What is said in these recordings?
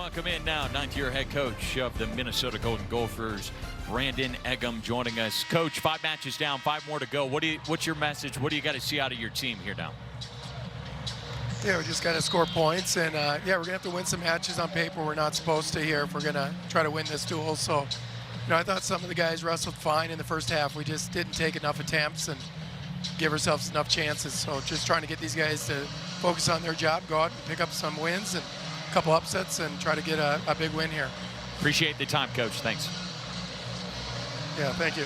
welcome in now ninth-year head coach of the Minnesota Golden Gophers, Brandon Eggum, joining us. Coach, 5 matches down, 5 more to go. What's your message? What do you got to see out of your team here now? Yeah, we just got to score points, and yeah, we're gonna have to win some matches on paper. We're not supposed to here if we're gonna try to win this duel. So, I thought some of the guys wrestled fine in the first half. We just didn't take enough attempts and give ourselves enough chances. So, just trying to get these guys to focus on their job, go out and pick up some wins and a couple upsets, and try to get a big win here. Appreciate the time, Coach. Thanks. Yeah, thank you.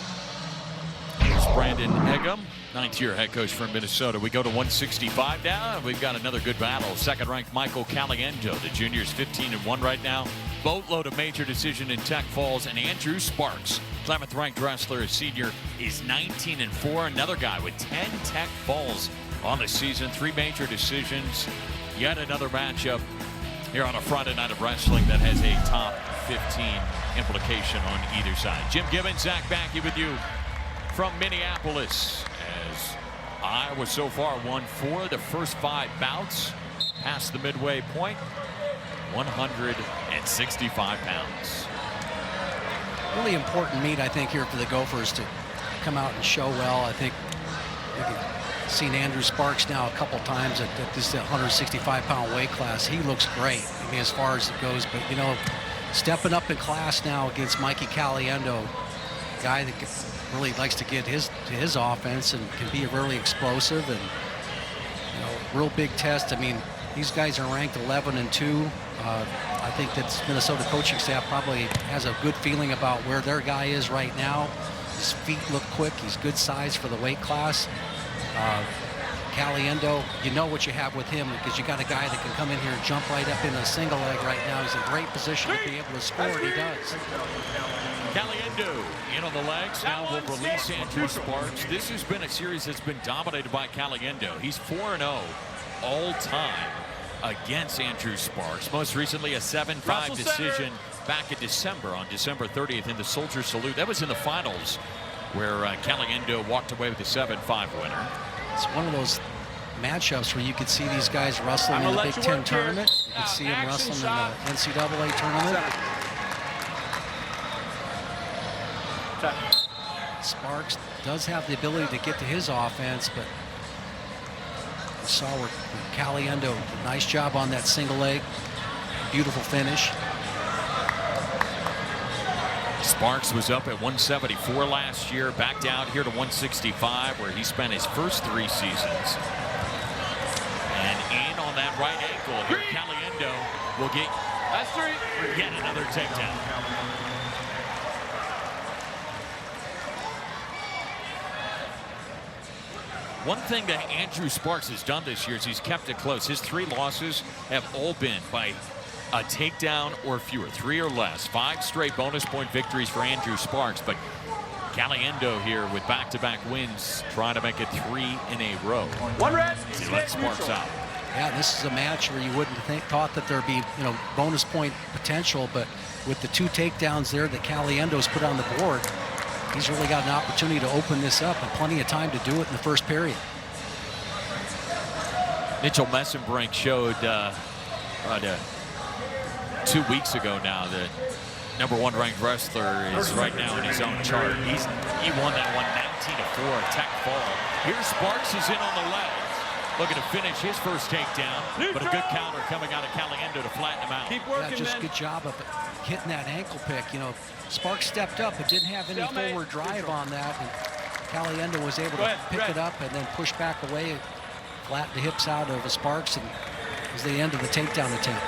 It's Brandon Eggum, 9th-year head coach from Minnesota. We go to 165 now, and we've got another good battle. Second-ranked Michael Caliendo. The junior's 15-1 right now. Boatload of major decision in Tech Falls. And Andrew Sparks, 11th-ranked wrestler, a senior, is 19-4. Another guy with 10 Tech Falls on the season. 3 major decisions. Yet another matchup here on a Friday night of wrestling that has a top 15 implication on either side. Jim Gibbons, Zach Backey with you from Minneapolis, as Iowa so far won 4 of the first 5 bouts past the midway point. 165 pounds. Really important meet, I think, here for the Gophers to come out and show well. I think we've seen Andrew Sparks now a couple times at this 165-pound weight class. He looks great, I mean, as far as it goes. But, stepping up in class now against Mikey Caliendo, a guy that really likes to get to his offense and can be really explosive, and real big test. I mean, these guys are ranked 11-2. I think that Minnesota coaching staff probably has a good feeling about where their guy is right now. His feet look quick. He's good size for the weight class. Caliendo, you know what you have with him, because you got a guy that can come in here and jump right up in a single leg right now. He's in great position to be able to score, and he does. Caliendo in on the legs. Now will release Andrew Sparks. This has been a series that's been dominated by Caliendo. He's 4-0 all time against Andrew Sparks. Most recently a 7-5 decision back in December, on December 30th in the Soldier Salute. That was in the finals where Caliendo walked away with a 7-5 winner. It's one of those matchups where you could see these guys wrestling in the Big Ten tournament. You could see them wrestling in the NCAA tournament. Sparks does have the ability to get to his offense, but you saw where Caliendo, nice job on that single leg. Beautiful finish. Sparks was up at 174 last year, back down here to 165, where he spent his first 3 seasons. And in on that right ankle here, Caliendo will get yet another takedown. One thing that Andrew Sparks has done this year is he's kept it close. His 3 losses have all been by a takedown or fewer, 3 or less. 5 straight bonus point victories for Andrew Sparks, but Caliendo here with back-to-back wins, trying to make it 3 in a row. One red. He let Sparks out. Yeah, this is a match where you wouldn't thought that there'd be bonus point potential, but with the 2 takedowns there that Caliendo's put on the board, he's really got an opportunity to open this up, and plenty of time to do it in the first period. Mitchell Messenbrink showed 2 weeks ago now that #1 ranked wrestler is right now in his own chart. He won that one 19-4 Tech Fall. Here Sparks is in on the legs, looking to finish his first takedown, but a good counter coming out of Caliendo to flatten him out. Keep working, yeah, just good job of hitting that ankle pick. Sparks stepped up but didn't have any forward drive on that, and Caliendo was able to pick it up and then push back away, flatten the hips out of Sparks, and it was the end of the takedown attempt.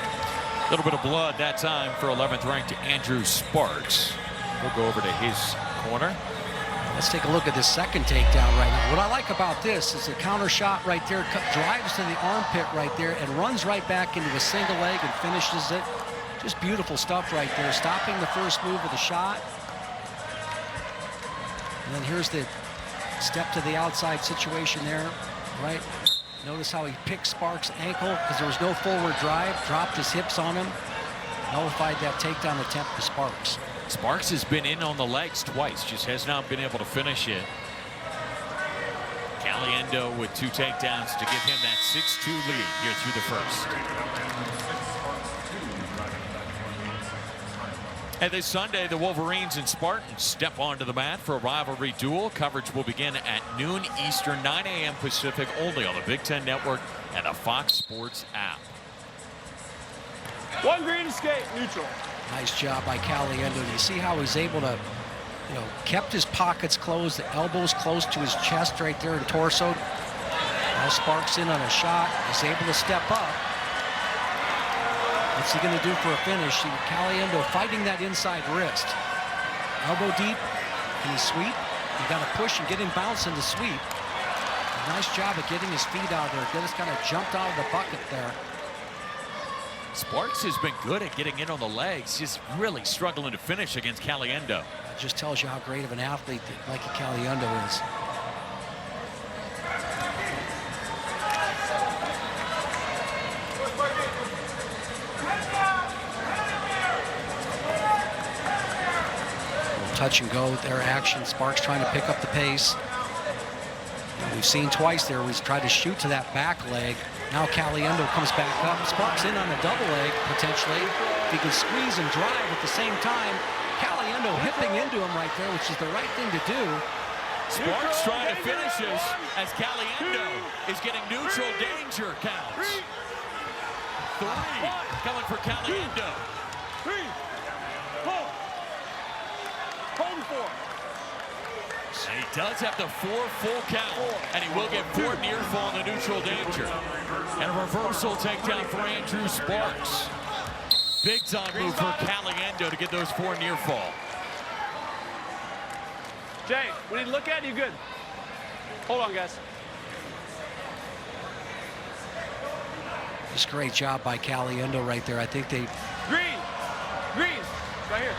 A little bit of blood that time for 11th ranked Andrew Sparks. We'll go over to his corner. Let's take a look at this second takedown right now. What I like about this is the counter shot right there, drives to the armpit right there and runs right back into a single leg and finishes it. Just beautiful stuff right there, stopping the first move of the shot. And then here's the step to the outside situation there, right? Notice how he picked Sparks' ankle because there was no forward drive, dropped his hips on him, nullified that takedown attempt for Sparks. Sparks has been in on the legs twice, just has not been able to finish it. Caliendo with 2 takedowns to give him that 6-2 lead here through the first. And this Sunday, the Wolverines and Spartans step onto the mat for a rivalry duel. Coverage will begin at noon Eastern, 9 a.m. Pacific, only on the Big Ten Network and the Fox Sports app. One green escape, neutral. Nice job by Caliendo. You see how he's able to, kept his pockets closed, the elbows close to his chest right there and torso. Now Sparks in on a shot. He's able to step up. What's he going to do for a finish? Caliendo fighting that inside wrist. Elbow deep. Can he sweep? You got to push and get him bouncing to sweep. Nice job of getting his feet out there. Just kind of jumped out of the bucket there. Sparks has been good at getting in on the legs, just really struggling to finish against Caliendo. That just tells you how great of an athlete that Mikey Caliendo is. Touch and go with their action. Sparks trying to pick up the pace. We've seen twice there, he's tried to shoot to that back leg. Now Caliendo comes back up. Sparks in on the double leg, potentially. If he can squeeze and drive at the same time, Caliendo hipping into him right there, which is the right thing to do. Sparks trying to finish this as Caliendo is getting neutral danger counts. 3 coming for Caliendo. 3, 4. Hold 4. And he does have the 4 full count, and he will get 4 near fall in the neutral danger. And a reversal takedown for Andrew Sparks. Big time move for Caliendo to get those 4 near fall. Jay, we need to look at you good. Hold on, guys. Just great job by Caliendo right there. I think they... Green, right here.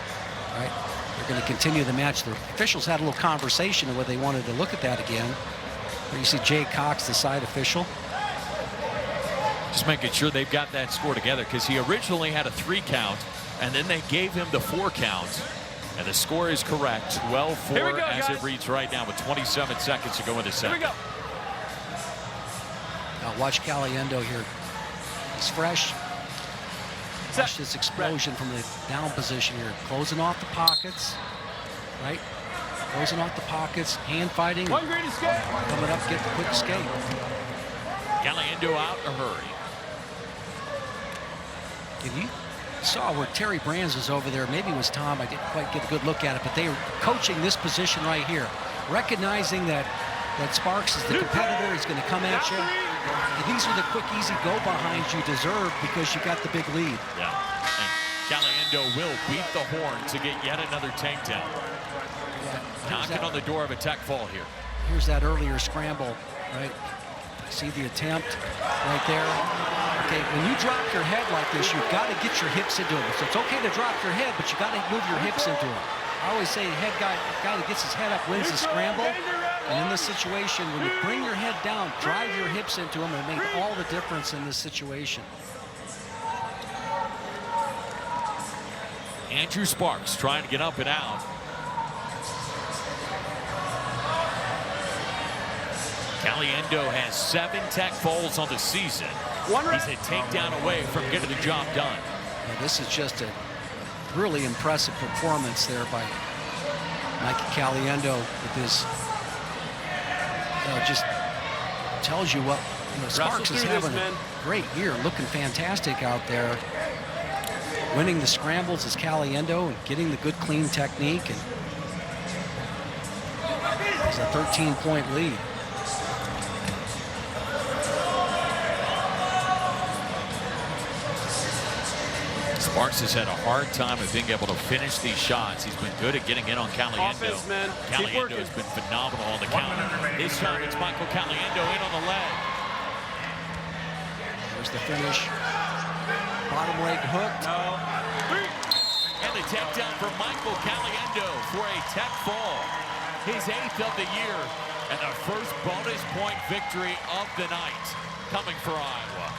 All right. They're going to continue the match. The officials had a little conversation of whether they wanted to look at that again. There you see Jay Cox, the side official. Just making sure they've got that score together, because he originally had a 3 count, and then they gave him the 4 count. And the score is correct, 12-4 as it reads right now with 27 seconds to go in the second. Here we go. Now watch Caliendo here. He's fresh. Watch this explosion from the down position here. Closing off the pockets, right? Closing off the pockets, hand fighting. One green escape. Coming up, get the quick escape. Caliendo out in a hurry. If you saw where Terry Brands was over there, maybe it was Tom, I didn't quite get a good look at it, but they were coaching this position right here, recognizing that Sparks is the competitor. He's going to come at you. And these are the quick, easy go-behinds you deserve because you got the big lead. Yeah, and Caliendo will beat the horn to get yet another takedown. Yeah. Knocking on the door of a tech fall here. Here's that earlier scramble, right? See the attempt right there. Okay, when you drop your head like this, you've got to get your hips into it. So it's okay to drop your head, but you got to move your hips into it. I always say the guy that gets his head up wins the scramble. And in this situation, when you bring your head down, drive your hips into him, and make all the difference in this situation. Andrew Sparks trying to get up and out. Caliendo has 7 tech falls on the season. He's a takedown away from getting the job done. Now, this is just a really impressive performance there by Mikey Caliendo with his, just tells you what, Sparks is having a great year, looking fantastic out there. Winning the scrambles is Caliendo and getting the good, clean technique. And it's a 13-point lead. Sparks has had a hard time of being able to finish these shots. He's been good at getting in on Caliendo. Caliendo has been phenomenal on the counter. This time it's Michael Caliendo in on the leg. There's the finish. Bottom leg hooked. And the takedown for Michael Caliendo for a tech fall. His 8th of the year and the first bonus point victory of the night coming for Iowa.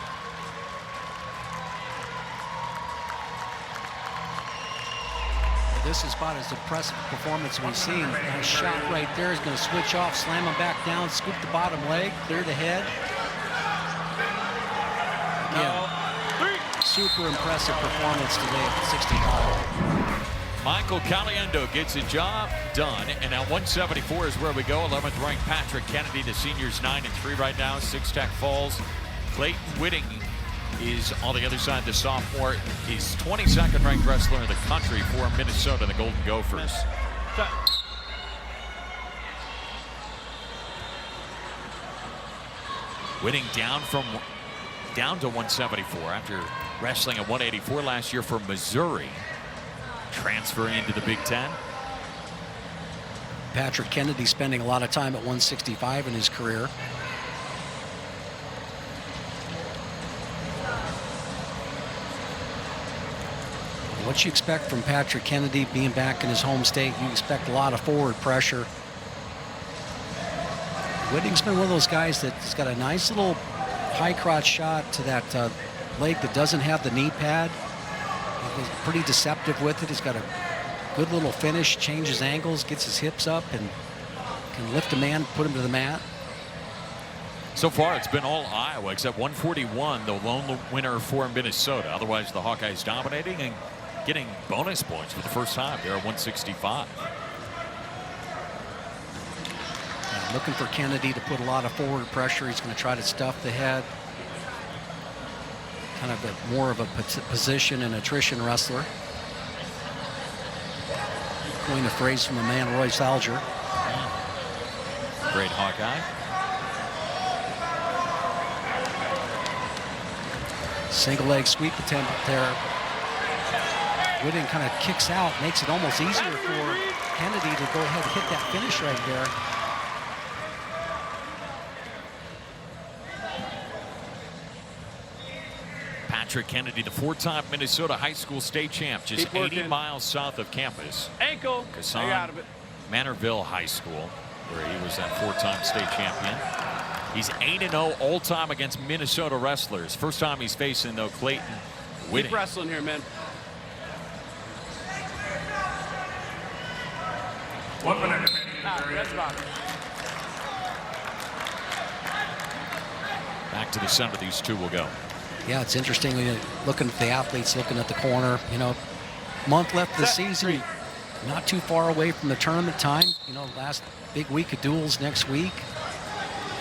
This is about as impressive performance we've seen. Nice shot right there. He's going to switch off, slam him back down, scoop the bottom leg, clear the head. Again, super impressive performance today at 65. Michael Caliendo gets the job done. And now 174 is where we go. 11th ranked Patrick Kennedy. The senior's 9-3 right now. 6 Tech falls. Clayton Whitting is on the other side. The sophomore is 22nd ranked wrestler in the country for Minnesota, the Golden Gophers. Whitting down to 174 after wrestling at 184 last year for Missouri. Transferring into the Big Ten. Patrick Kennedy spending a lot of time at 165 in his career. What you expect from Patrick Kennedy being back in his home state, you expect a lot of forward pressure. Whitting's been one of those guys that's got a nice little high crotch shot to that leg that doesn't have the knee pad. He's pretty deceptive with it. He's got a good little finish, changes angles, gets his hips up, and can lift a man, put him to the mat. So far, it's been all Iowa, except 141, the lone winner for Minnesota. Otherwise, the Hawkeyes dominating and getting bonus points for the first time. They're at 165. Looking for Kennedy to put a lot of forward pressure. He's going to try to stuff the head. Kind of more of a position and attrition wrestler. Coined a phrase from a man, Roy Salger. Great Hawkeye. Single leg sweep attempt there. Whitting kind of kicks out, makes it almost easier for Kennedy to go ahead and hit that finish right there. Patrick Kennedy, the 4-time Minnesota high school state champ, just 80 miles south of campus. Ankle. Kasson Out of it. Manorville High School, where he was that 4-time state champion. He's 8-0 all-time against Minnesota wrestlers. First time he's facing, though, Clayton Whitting. Keep wrestling here, man. 1 minute. That's about it. Back to the center, these two will go. Yeah, it's interesting when you're looking at the athletes, looking at the corner. You know, month left of the season, not too far away from the tournament time. You know, last big week of duels next week.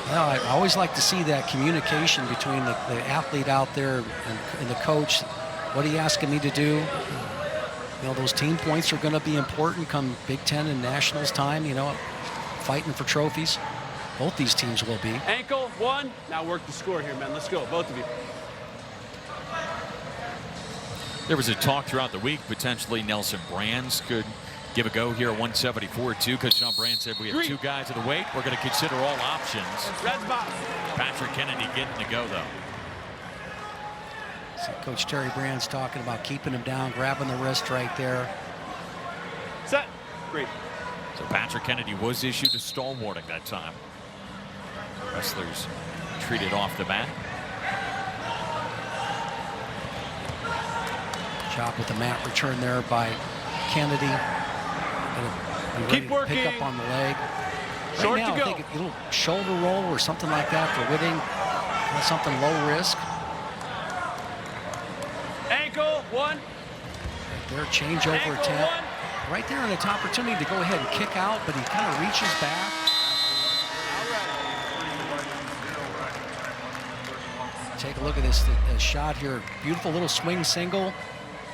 Yeah, I always like to see that communication between the athlete out there and the coach. What are you asking me to do? You know, those team points are going to be important come Big Ten and Nationals time, you know, fighting for trophies. Both these teams will be. Ankle, 1. Now work the score here, man. Let's go, both of you. There was a talk throughout the week, potentially Nelson Brands could give a go here at 174 too, because Sean Brand said we have 2 guys at the weight. We're going to consider all options. Red's bottom. Patrick Kennedy getting the go, though. See Coach Terry Brand's talking about keeping him down, grabbing the wrist right there. Set. Great. So Patrick Kennedy was issued a stall warning that time. Wrestlers treated off the mat. Chop with the mat return there by Kennedy. Keep working. Pick up on the leg. Short right now, to go. I think a little shoulder roll or something like that for Whitting. Something low risk. Ankle, 1. Their changeover Ankle, attempt. 1. Right there, an opportunity to go ahead and kick out, but he kind of reaches back. Take a look at this shot here. Beautiful little swing single.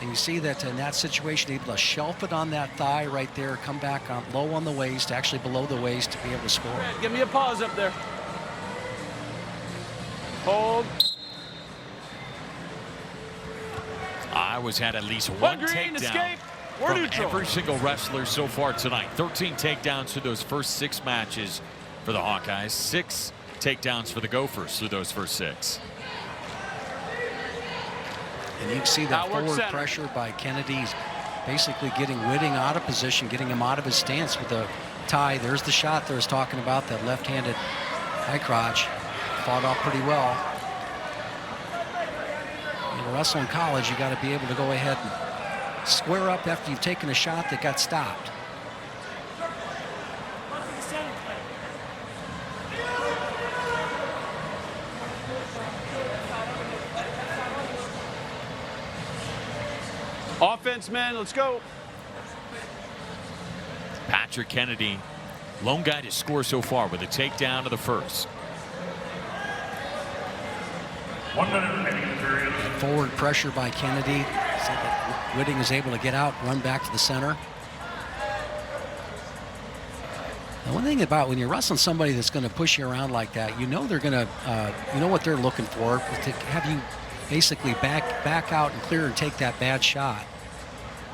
And you see that in that situation, able to shelf it on that thigh right there, come back on low on the waist, actually below the waist to be able to score. Give me a pause up there. Hold. Iowa's had at least one green, takedown escape. We're from neutral. every single wrestler so far tonight. 13 takedowns through those first 6 matches for the Hawkeyes. 6 takedowns for the Gophers through those first 6. And you can see that Outwork forward center. pressure by Kennedy. He's basically getting Whitting out of position, getting him out of his stance with a tie. There's the shot there I was talking about, that left-handed high crotch. Fought off pretty well. You wrestle in college, you got to be able to go ahead and square up after you've taken a shot that got stopped. Offense, man. Let's go. Patrick Kennedy, lone guy to score so far with a takedown of the first. 1 minute remaining period. Forward pressure by Kennedy. So that Whitting is able to get out, run back to the center. The one thing about when you're wrestling somebody that's going to push you around like that, you know they're going to, you know what they're looking for, to have you basically back out and clear and take that bad shot.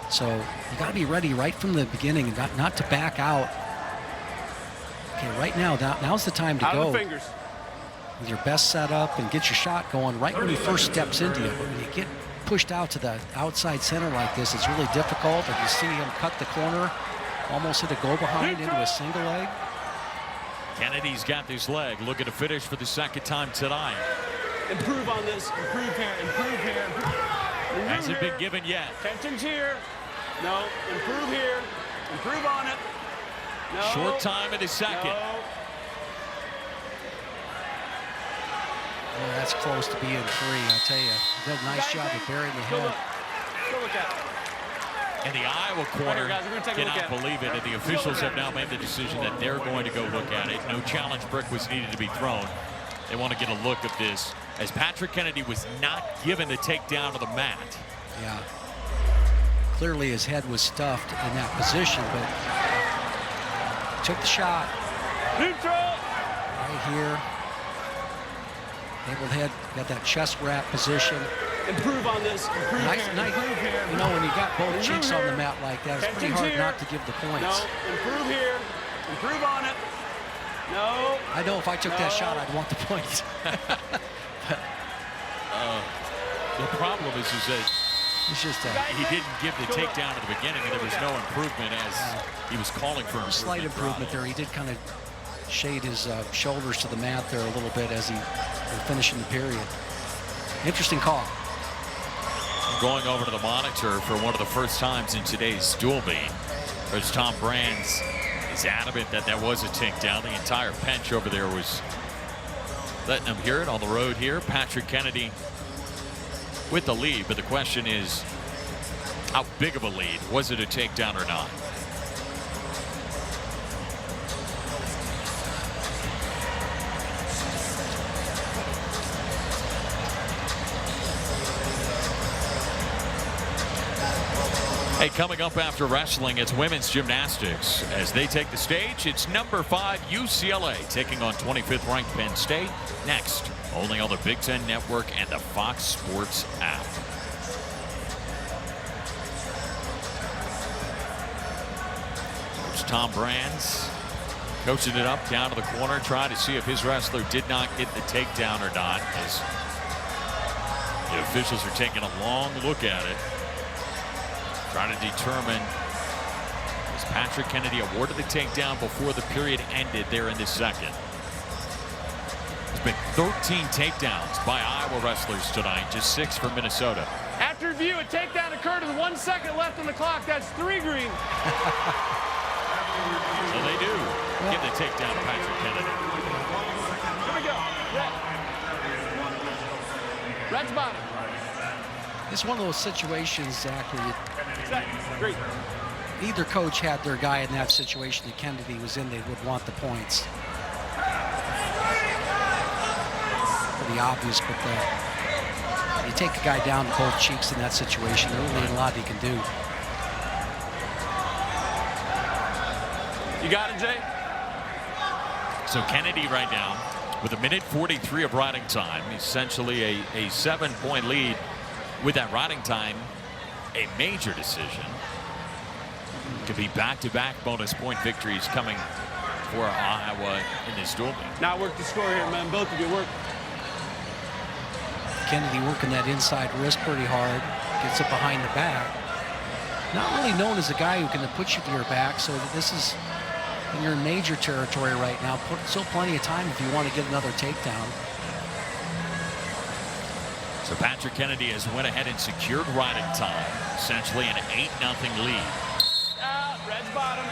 So you got to be ready right from the beginning, and not to back out. Okay, right now's the time to Out go of the fingers. with your best setup and get your shot going right when he first steps into you. But when you get pushed out to the outside center like this, it's really difficult. And you see him cut the corner, almost hit a go behind into a single leg. Kennedy's got this leg looking to finish for the second time tonight. Improve on this. Improve here. Improve here. Improve Hasn't here. been given yet. Tension's here. No. Improve here. Improve on it. No. Short time in the second. No. Oh, that's close to being free, I tell you. Did a nice job of burying the Go head. look. Go look at it. In the Iowa corner, guys, we're gonna take a look cannot at it. believe it, and the officials have now made the decision that they're going to go look at it. No challenge brick was needed to be thrown. They want to get a look at this, as Patrick Kennedy was not given the takedown of the mat. Yeah. Clearly his head was stuffed in that position, but took the shot Neutral. right here. Nabled head, got that chest wrap position. Improve on this. Improve Nice, here. nice. Improve here. You know, when you got both Improve cheeks on here. the mat like that, it's pretty Tension's hard here. not to give the points. No. Improve here. Improve on it. No. I know if I took that No. shot, I'd want the points. The problem is that It's just a he didn't give the takedown at the beginning, and there was no improvement as he was calling for improvement. slight improvement there. He did kind of shade his shoulders to the mat there a little bit as he was finishing the period. Interesting call. Going over to the monitor for one of the first times in today's duel meet. There's Tom Brands. He's adamant that that was a takedown. The entire bench over there was letting him hear it on the road here. Patrick Kennedy with the lead, but the question is, how big of a lead? Was it a takedown or not? Hey, coming up after wrestling, it's women's gymnastics. As they take the stage, it's number 5 UCLA taking on 25th ranked Penn State. Next, only on the Big Ten Network and the Fox Sports app. There's Tom Brands coaching it up down to the corner, trying to see if his wrestler did not get the takedown or not, as the officials are taking a long look at it. Trying to determine, was Patrick Kennedy awarded the takedown before the period ended there in the second. There's been 13 takedowns by Iowa wrestlers tonight, just 6 for Minnesota. After review, a takedown occurred with 1 second left on the clock. That's 3 green. So they do give the takedown to Patrick Kennedy. Here we go. Red. Red's bottom. It's one of those situations, Zach, where Set. Great. either coach had their guy in that situation that Kennedy was in, they would want the points. Pretty obvious, but you take a guy down to both cheeks in that situation, there really ain't a lot he can do. You got it, Jay? So Kennedy right now with 1:43 of riding time, essentially a 7-point lead. With that riding time, a major decision. Could be back-to-back bonus point victories coming for Iowa in this duel meet. Not work the score here, man. Both of you work. Kennedy working that inside wrist pretty hard, gets it behind the back. Not really known as a guy who can put you to your back, so this is, and you're in major territory right now. Still plenty of time if you want to get another takedown. So Patrick Kennedy has went ahead and secured riding time, essentially an 8-0 lead. Red's bottom.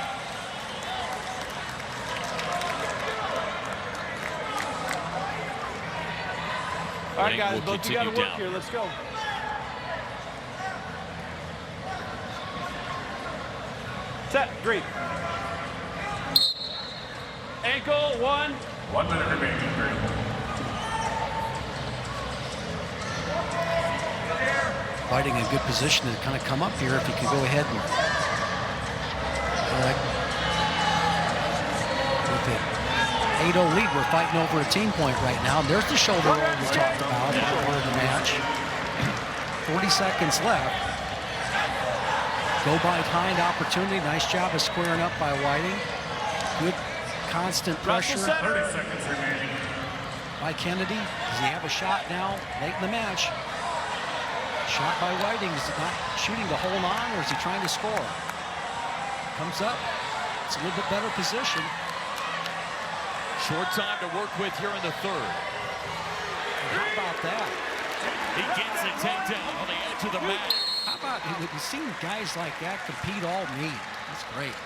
All right, Whitting guys, will both you got to continue work down. here. Let's go. Set. Great. Ankle, 1. 1 minute remaining in the period. Fighting in good position to kind of come up here if he can go ahead and with the 8-0 lead, we're fighting over a team point right now. And there's the shoulder roll we talked about at the end of the match. 40 seconds left. Go behind opportunity. Nice job of squaring up by Whiting. Good constant pressure 30 seconds remaining. by Kennedy. Does he have a shot now late in the match? Shot by Whiting. Is he not shooting to hold on, or is he trying to score? Comes up. It's a little bit better position. Short time to work with here in the third. How about that? He gets a takedown on the edge of the mat. How about you've seen guys like that compete all meet? That's great.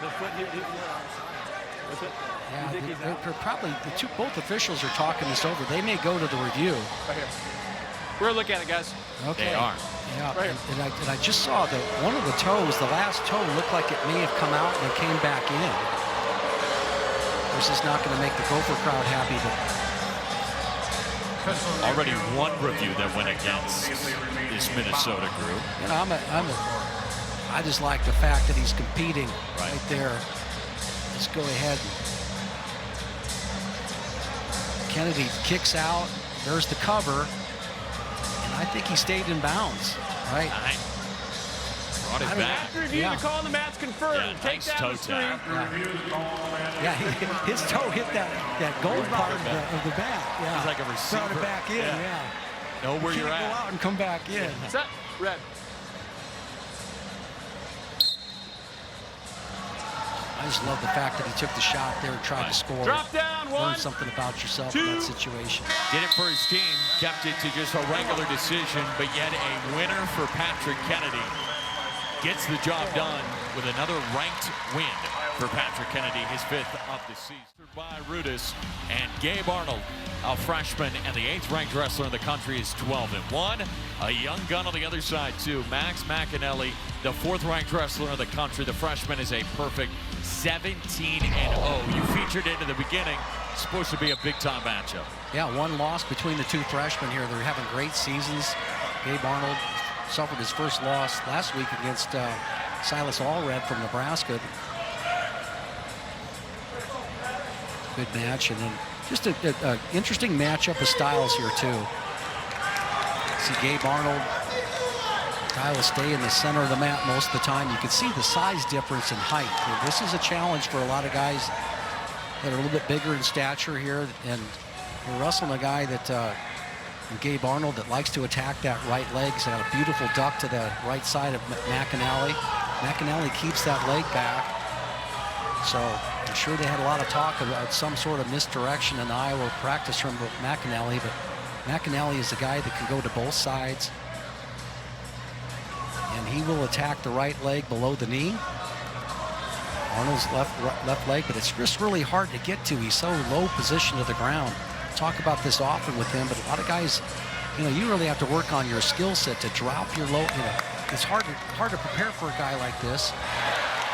The foot, what's it? Yeah, they're probably both officials are talking this over. They may go to the review. Right here. We're gonna look at it, guys. Okay. They are. Yeah, Right and I just saw that one of the toes, the last toe, looked like it may have come out and it came back in. This is not going to make the Gopher crowd happy, but Already one review that went against this Minnesota group. you know, I just like the fact that he's competing right there. Let's go ahead. Kennedy kicks out. There's the cover. And I think he stayed in bounds, right? Brought it back. After review, Yeah. the call on the mat's confirmed. Yeah, Take nice down toe the three. tap. Yeah, his toe hit that gold part of the bat. Yeah. He's like a Brought receiver. it back in, Yeah. yeah. Know where you're Can't go at. out and come back in. Set. Red. I just love the fact that he took the shot there and tried to score. Drop down, Learn 1. something about yourself in two. that situation. Did it for his team, kept it to just a regular decision, but yet a winner for Patrick Kennedy. Gets the job done with another ranked win for Patrick Kennedy, his 5th of the season. By Rudis and Gabe Arnold, a freshman and the 8th ranked wrestler in the country, is 12-1. A young gun on the other side too, Max McAnally, the 4th ranked wrestler in the country. The freshman is a perfect 17-0. You featured it in the beginning. It's supposed to be a big-time matchup. Yeah, one loss between the two freshmen here. They're having great seasons. Gabe Arnold suffered his first loss last week against Silas Allred from Nebraska. Good match, and then just an interesting matchup of styles here too. See Gabe Arnold, Iowa stay in the center of the mat most of the time. You can see the size difference in height. This is a challenge for a lot of guys that are a little bit bigger in stature here, and we're wrestling a guy that Gabe Arnold that likes to attack that right leg. He's got a beautiful duck to the right side of McAnally. McAnally keeps that leg back. So I'm sure they had a lot of talk about some sort of misdirection in the Iowa practice from McAnally, but McAnally is a guy that can go to both sides. And he will attack the right leg below the knee. Arnold's left leg, but it's just really hard to get to. He's so low position to the ground. Talk about this often with him, but a lot of guys, you really have to work on your skill set to drop your low. It's hard to prepare for a guy like this.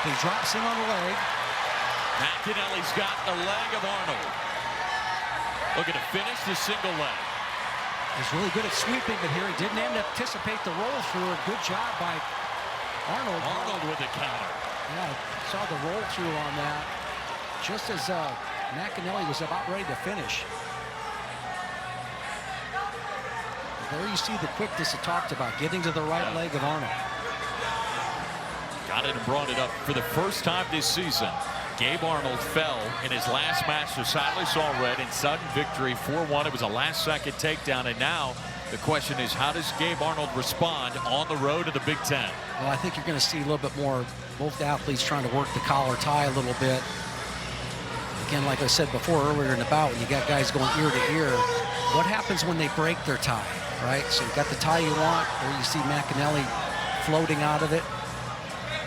He drops in on the leg. McAnally's got the leg of Arnold. Looking to finish the single leg. He's really good at sweeping, but here he didn't anticipate the roll through. A good job by Arnold. Arnold with the counter. Yeah, saw the roll through on that. Just as McAnally was about ready to finish. There you see the quickness I talked about, getting to the right leg of Arnold. Got it and brought it up for the first time this season. Gabe Arnold fell in his last match to Silas Allred in sudden victory, 4-1. It was a last-second takedown, and now the question is, how does Gabe Arnold respond on the road to the Big Ten? Well, I think you're going to see a little bit more, both athletes trying to work the collar tie a little bit. Again, like I said before, earlier in the bout, when you got guys going ear to ear, what happens when they break their tie, right? So you got the tie you want, or you see McAnally floating out of it,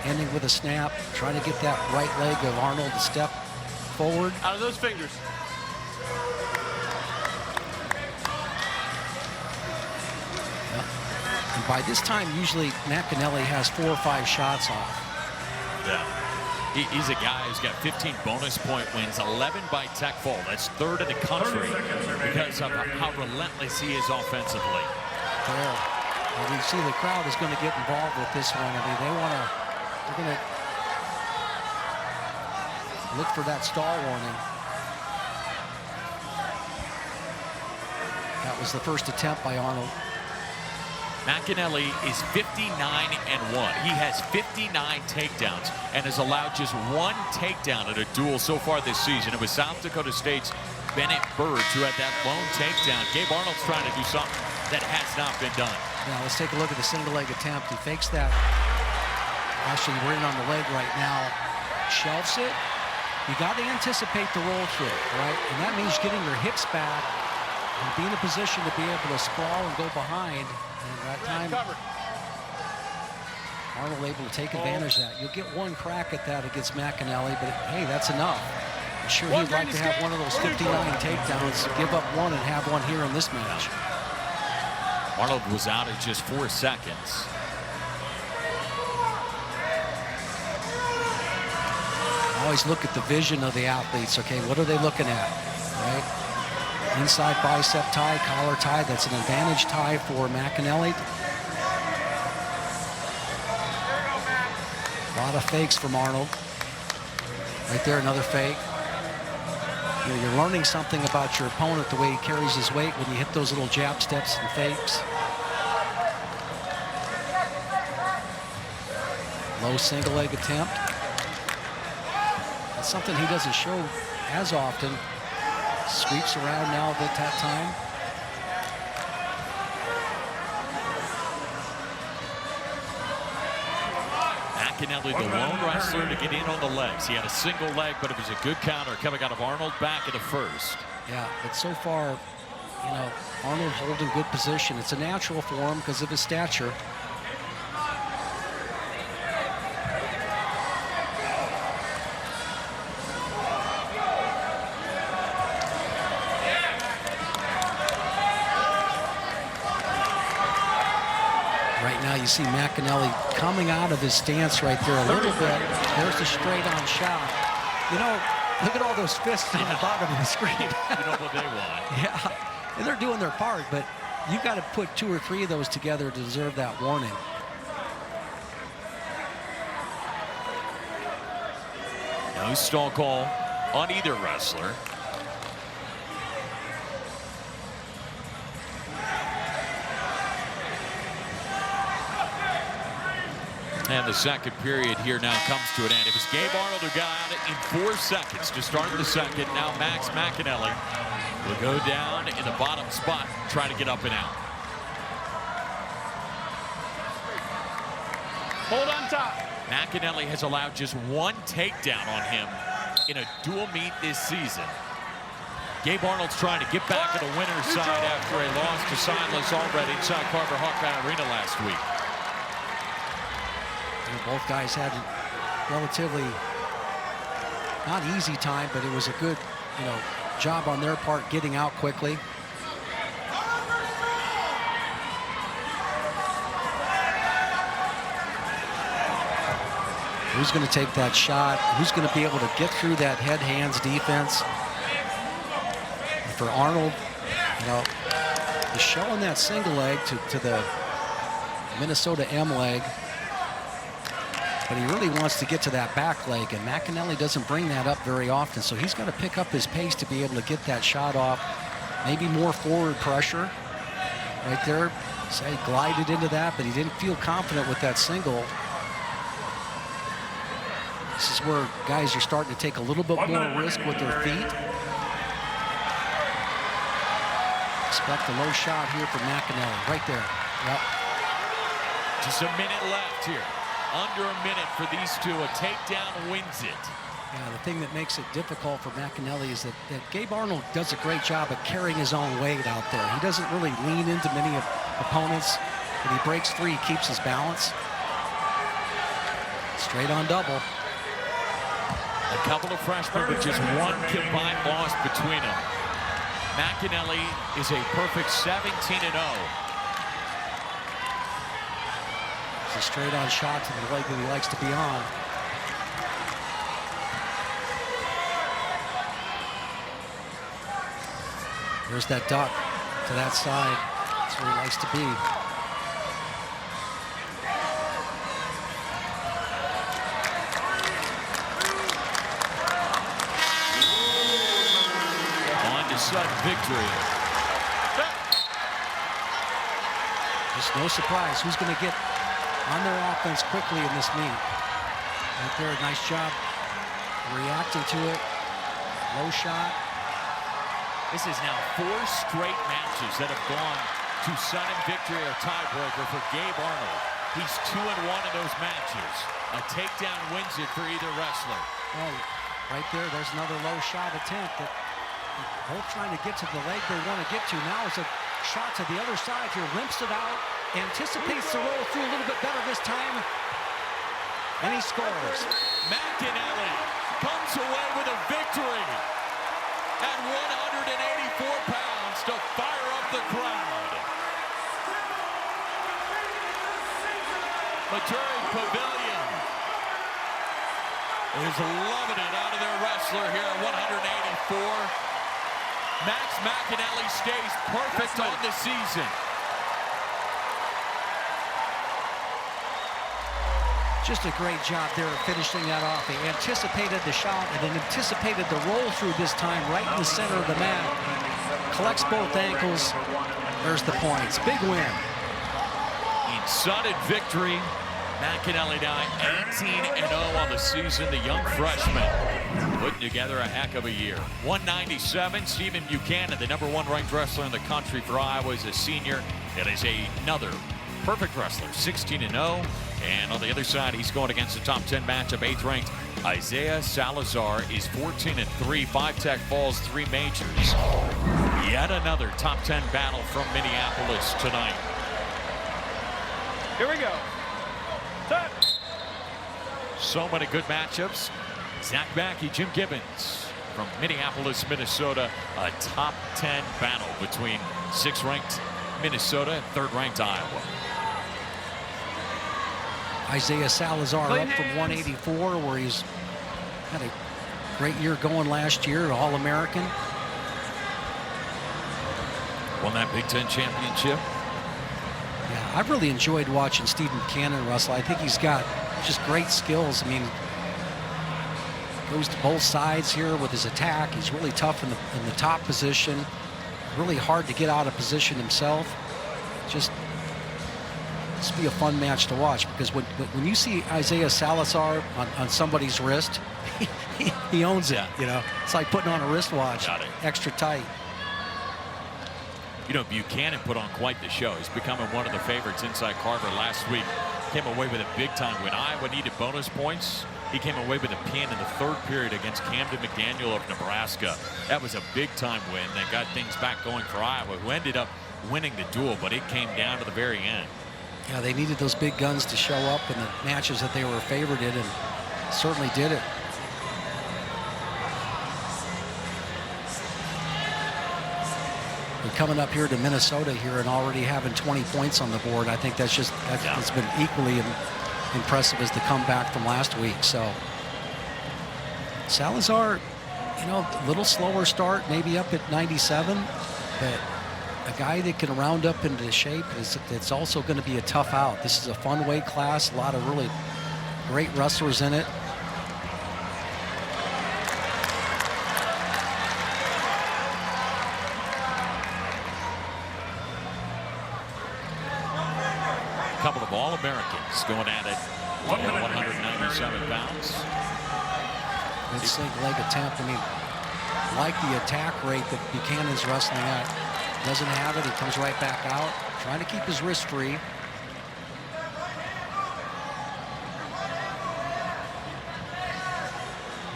ending with a snap, trying to get that right leg of Arnold to step forward. Out of those fingers. And by this time, usually McAnally has 4 or 5 shots off. Yeah. He's a guy who's got 15 bonus point wins, 11 by Tech Fall. That's third in the country because of how relentless he is offensively. There. And you see the crowd is going to get involved with this one. I mean, they're going to look for that stall warning. That was the first attempt by Arnold. McAnally is 59-1. He has 59 takedowns and has allowed just one takedown at a duel so far this season. It was South Dakota State's Bennett Burge who had that lone takedown. Gabe Arnold's trying to do something that has not been done. Now let's take a look at the single leg attempt. He fakes that. Actually, we're in on the leg right now. Shelves it. You got to anticipate the roll through, right? And that means getting your hips back and be in a position to be able to sprawl and go behind. And that time, Arnold able to take advantage of that. You'll get one crack at that against McAnally, but hey, that's enough. I'm sure he'd like to have one of those 59 takedowns, give up one and have one here in this match. Arnold was out at just 4 seconds. Always look at the vision of the athletes. Okay, what are they looking at, right? Inside bicep tie, collar tie. That's an advantage tie for McAnally. A lot of fakes from Arnold. Right there, another fake. You know, you're learning something about your opponent, the way he carries his weight when you hit those little jab steps and fakes. Low single leg attempt. That's something he doesn't show as often. Sweeps around now at that time. McAnally, the lone wrestler to get in on the legs. He had a single leg, but it was a good counter coming out of Arnold back in the first. Yeah, but so far, you know, Arnold holding good position. It's a natural for him because of his stature. You see McAnally coming out of his stance right there a little bit. There's the straight-on shot. You know, look at all those fists on the bottom of the screen. You know what they want. Yeah, and they're doing their part, but you've got to put 2 or 3 of those together to deserve that warning. No stall call on either wrestler. And the second period here now comes to an end. It was Gabe Arnold who got out in 4 seconds to start the second. Now Max McAnally will go down in the bottom spot, try to get up and out. Hold on top. McAnally has allowed just 1 takedown on him in a dual meet this season. Gabe Arnold's trying to get back to the winner's side after a loss to Silas already inside Carver Hawkeye Arena last week. Both guys had a relatively not easy time, but it was a good, you know, job on their part getting out quickly. Who's going to take that shot? Who's going to be able to get through that head-hands defense? And for Arnold, you know, he's showing that single leg to the Minnesota M leg. But he really wants to get to that back leg, and McAnally doesn't bring that up very often, so he's got to pick up his pace to be able to get that shot off. Maybe more forward pressure right there. So he glided into that, but he didn't feel confident with that single. This is where guys are starting to take a little bit more risk with their feet. Expect a low shot here for McAnally, right there. Yep. Just a minute left here. Under a minute for these two. A takedown wins it. Yeah, the thing that makes it difficult for McAnally is that Gabe Arnold does a great job of carrying his own weight out there. He doesn't really lean into many opponents. When he breaks free, he keeps his balance. Straight on double. A couple of freshmen with just 1 combined loss between them. McAnally is a perfect 17-0. A straight-on shot to the leg that he likes to be on. There's that duck to that side. That's where he likes to be. On to sudden victory. Just no surprise who's going to get on their offense quickly in this meet. Right there, nice job reacting to it. Low shot. This is now 4 straight matches that have gone to sudden victory or tiebreaker for Gabe Arnold. He's 2-1 in those matches. A takedown wins it for either wrestler. Oh, right there, there's another low shot attempt that both trying to get to the leg they want to get to. Now it's a shot to the other side here, limps it out, anticipates the roll through a little bit better this time, and he scores. McAnally comes away with a victory at 184 pounds to fire up the crowd. Maturi Pavilion is loving it out of their wrestler here at 184. Max McAnally stays perfect on the season. Just a great job there of finishing that off. He anticipated the shot and then anticipated the roll through this time right in the center of the mat. Collects both ankles. There's the points. Big win. In sudden victory, McAnally now 18-0 on the season. The young freshman putting together a heck of a year. 197, Stephen Buchanan, the #1 ranked wrestler in the country for Iowa, is a senior. It is another perfect wrestler, 16-0. And on the other side, he's going against the top 10 matchup, 8th ranked Isaiah Salazar is 14-3, 5 tech falls, 3 majors. Yet another top 10 battle from Minneapolis tonight. Here we go. Set. So many good matchups. Zach Mackey, Jim Gibbons from Minneapolis, Minnesota. A top 10 battle between 6th ranked Minnesota and 3rd ranked Iowa. Isaiah Salazar up from 184, where he's had a great year going last year, All-American. Won that Big Ten championship. Yeah, I've really enjoyed watching Stephen Buchanan wrestle. I think he's got just great skills. I mean, goes to both sides here with his attack. He's really tough in the top position. Really hard to get out of position himself. Just be a fun match to watch, because when you see Isaiah Salazar on somebody's wrist, he owns it. You know, it's like putting on a wristwatch. Got it. Extra tight. You know, Buchanan put on quite the show. He's becoming one of the favorites inside Carver last week. Came away with a big-time win. Iowa needed bonus points. He came away with a pin in the 3rd period against Camden McDaniel of Nebraska. That was a big-time win that got things back going for Iowa, who ended up winning the duel, but it came down to the very end. Yeah, they needed those big guns to show up in the matches that they were favored in, and certainly did it. We're coming up here to Minnesota here and already having 20 points on the board. I think that's been equally impressive as the comeback from last week. So Salazar, you know, a little slower start, maybe up at 97, but a guy that can round up into shape, it's also going to be a tough out. This is a fun weight class, a lot of really great wrestlers in it. A couple of All-Americans going at it at 197 pounds. Good sink leg attempt. I mean, like the attack rate that Buchanan's wrestling at. Doesn't have it. He comes right back out, trying to keep his wrist free.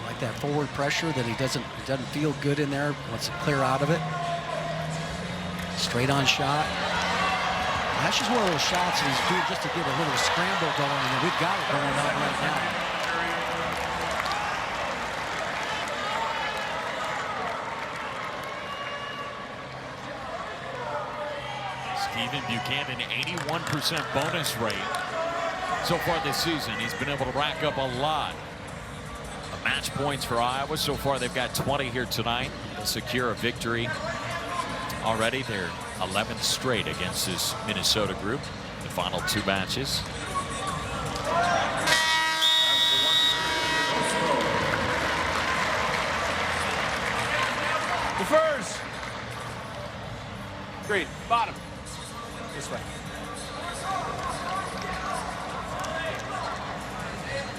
Like that forward pressure that he doesn't feel good in there. Wants to clear out of it. Straight on shot. That's just one of those shots that he's doing just to get a little scramble going, and we've got it going on right now. Stephen Buchanan, 81% bonus rate so far this season. He's been able to rack up a lot of match points for Iowa. So far, they've got 20 here tonight. They'll secure a victory already. They're 11th straight against this Minnesota group. The final 2 matches. The first. Green. Bottom. This way.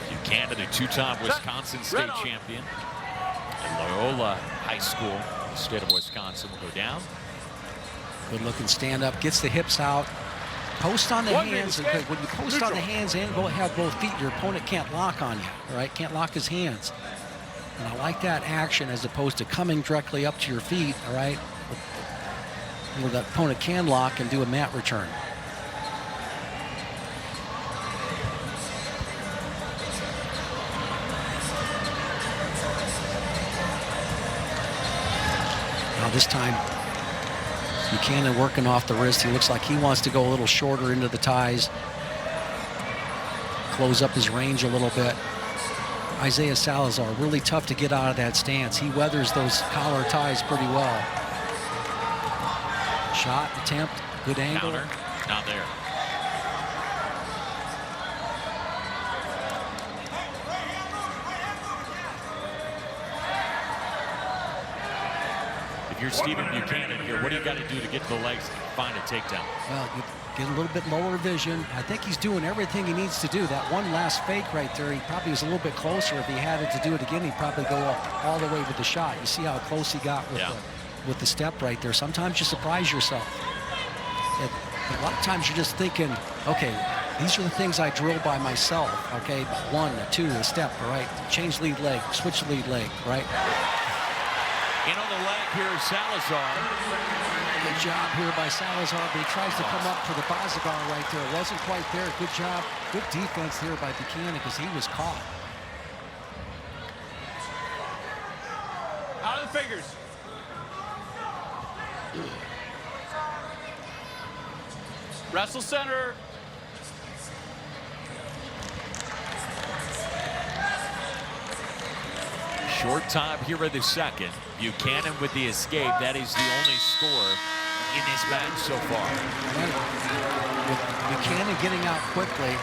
Buchanan, a 2-time Wisconsin State champion. And Loyola High School, the state of Wisconsin, will go down. Good looking stand up, gets the hips out. Post on the hands. And when you post on the hands and go have both feet, your opponent can't lock on you, all right? Can't lock his hands. And I like that action as opposed to coming directly up to your feet, all right? Where the opponent can lock and do a mat return. Now this time, Buchanan working off the wrist. He looks like he wants to go a little shorter into the ties. Close up his range a little bit. Isaiah Salazar, really tough to get out of that stance. He weathers those collar ties pretty well. Shot, attempt, good angle. Counter, not there. If you're Stephen Buchanan here, what do you got to do to get to the legs and find a takedown? Well, you get a little bit lower vision. I think he's doing everything he needs to do. That one last fake right there, he probably was a little bit closer. If he had it to do it again, he'd probably go all the way with the shot. You see how close he got with the step right there. Sometimes you surprise yourself. A lot of times you're just thinking, okay, these are the things I drill by myself, okay? 1, 2, a step, all right? Change lead leg, switch lead leg, right? In on the leg here is Salazar. Good job here by Salazar, but he tries to come up for the Bazagar right there. It wasn't quite there. Good job. Good defense here by Buchanan because he was caught. Out of the fingers. Wrestle center. Short time here in the second. Buchanan with the escape. That is the only score in this match so far. With Buchanan getting out quickly,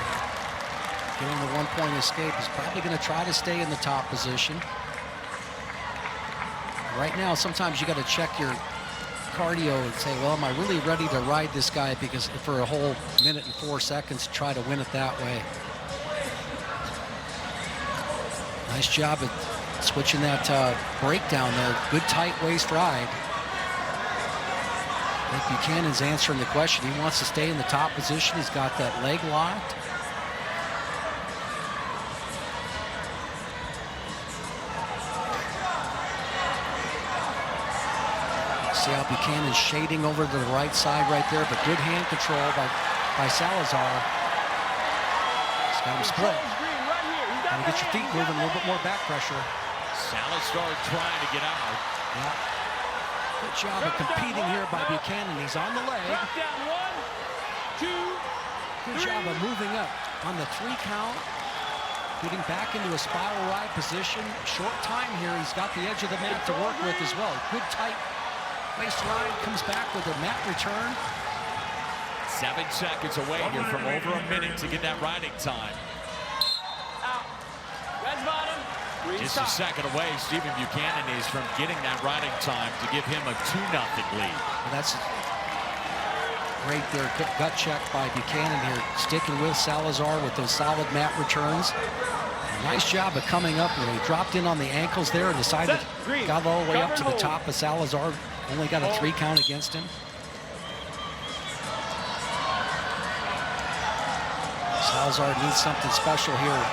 getting the 1-point escape, he's probably going to try to stay in the top position. Right now, sometimes you got to check your cardio and say, well, am I really ready to ride this guy because for a whole minute and 4 seconds to try to win it that way. Nice job at switching that breakdown there. Good tight waist ride. I think Buchanan's answering the question. He wants to stay in the top position. He's got that leg locked. See how Buchanan's shading over to the right side right there, but good hand control by Salazar. He's got him split. Gotta get your feet moving, a little bit more back pressure. Salazar trying to get out. Yeah. Good job of competing here by Buchanan. He's on the leg. Down 1, 2, Good job of moving up on the 3 count. Getting back into a spiral ride position. Short time here. He's got the edge of the mat to work with as well. Good tight waist ride. Comes back with a mat return. 7 seconds away here from over a minute to get that riding time. out. Red bottom. Just a second away, Stephen Buchanan is from getting that riding time to give him a 2-0 lead. Well, that's great there. Gut check by Buchanan here. Sticking with Salazar with those solid mat returns. Nice job of coming up. He dropped in on the ankles there and decided got all the way up to the top of Salazar. Only got a 3 count against him. Salazar needs something special here.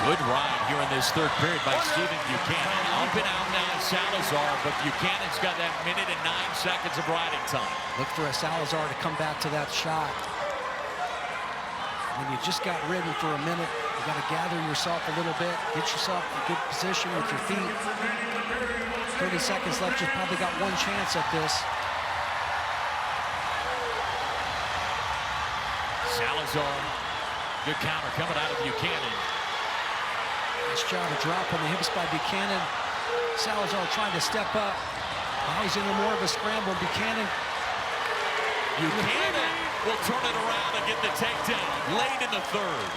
Good ride here in this third period by Stephen Buchanan. Up and out now Salazar, but Buchanan's got that minute and 9 seconds of riding time. Look for a Salazar to come back to that shot. When you just got ridden for a minute, you got to gather yourself a little bit, get yourself in good position with your feet. 30 seconds left, you've probably got 1 chance at this. Salazar, good counter coming out of Buchanan. Nice job of dropping the hips by Buchanan. Salazar trying to step up. Now he's into more of a scramble. Buchanan. Buchanan will turn it around and get the takedown late in the third.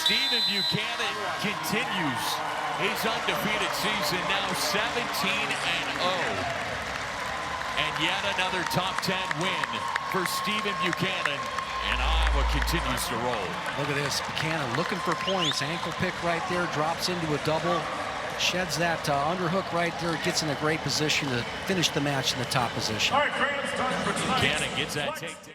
Stephen Buchanan continues his undefeated season, now 17-0. And yet another top 10 win for Stephen Buchanan, and Iowa continues to roll. Look at this, Buchanan looking for points. Ankle pick right there, drops into a double, sheds that underhook right there, gets in a great position to finish the match in the top position. All right, Grant, it's time for tonight. Buchanan gets that takedown.